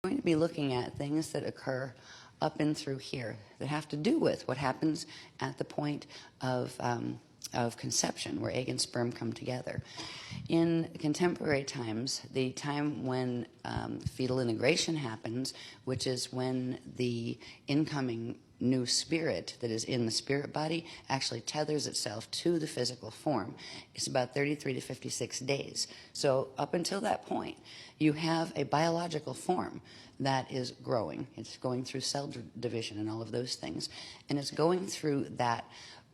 We're going to be looking at things that occur up and through here that have to do with what happens at the point of conception, where egg and sperm come together. In contemporary times, the time when fetal integration happens, which is when the incoming new spirit that is in the spirit body actually tethers itself to the physical form, it's about 33 to 56 days. So up until that point, you have a biological form that is growing. It's going through cell division and all of those things. And it's going through that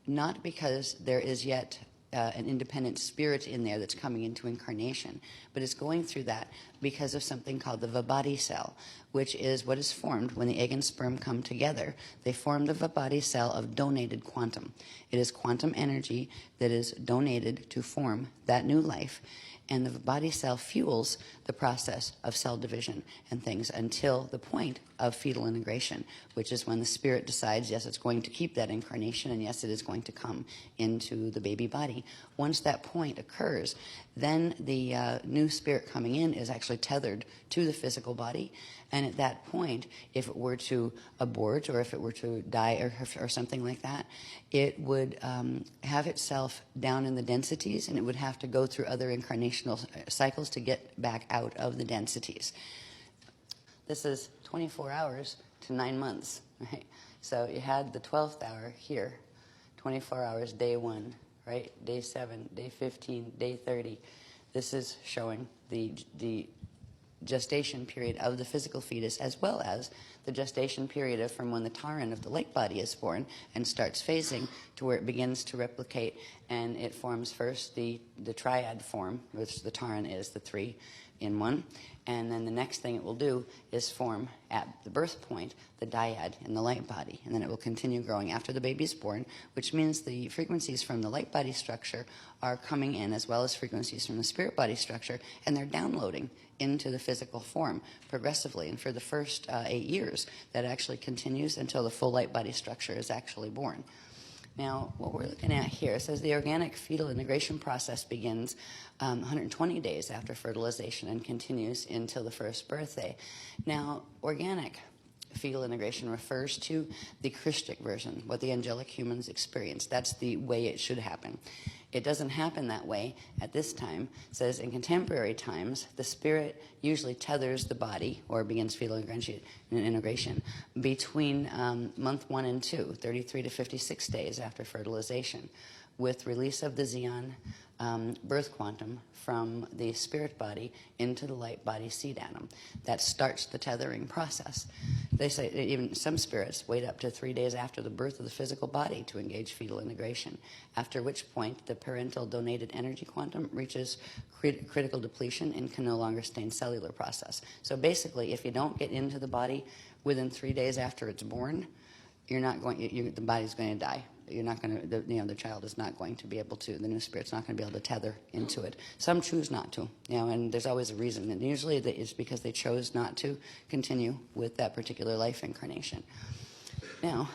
not because there is yet an independent spirit in there that's coming into incarnation, but it's going through that because of something called the Vibhati cell, which is what is formed when the egg and sperm come together. They form the Vibhati cell of donated quantum. It is quantum energy that is donated to form that new life. And the body cell fuels the process of cell division and things until the point of fetal integration, which is when the spirit decides, yes, it's going to keep that incarnation, and yes, it is going to come into the baby body. Once that point occurs, then the new spirit coming in is actually tethered to the physical body. And at that point, if it were to abort or if it were to die or something like that, it would have itself down in the densities, and it would have to go through other incarnational cycles to get back out of the densities. This is 24 hours to 9 months, right? So you had the 12th hour here, 24 hours, day 1, right? Day 7, day 15, day 30. This is showing the gestation period of the physical fetus, as well as the gestation period of from when the taran of the light body is born and starts phasing to where it begins to replicate, and it forms first the triad form, which the taran is, the 3 in 1, and then the next thing it will do is form at the birth point the dyad in the light body, and then it will continue growing after the baby's born, which means the frequencies from the light body structure are coming in, as well as frequencies from the spirit body structure, and they're downloading into the physical form progressively. And for the first 8 years, that actually continues until the full light body structure is actually born. Now, what we're looking at here says the organic fetal integration process begins 120 days after fertilization and continues until the first birthday. Now, organic fetal integration refers to the Christic version, what the angelic humans experience. That's the way it should happen. It doesn't happen that way at this time. It says in contemporary times, the spirit usually tethers the body, or begins fetal integration, between month 1 and 2, 33 to 56 days after fertilization, with release of the Xian birth quantum from the spirit body into the light body seed atom. That starts the tethering process. They say even some spirits wait up to 3 days after the birth of the physical body to engage fetal integration, after which point the parental donated energy quantum reaches critical depletion and can no longer sustain cellular process. So basically, if you don't get into the body within 3 days after it's born, you're not going. The body's going to die. You're not going to. The child is not going to be able to. The new spirit's not going to be able to tether into it. Some choose not to. And there's always a reason. And usually it's because they chose not to continue with that particular life incarnation. Now,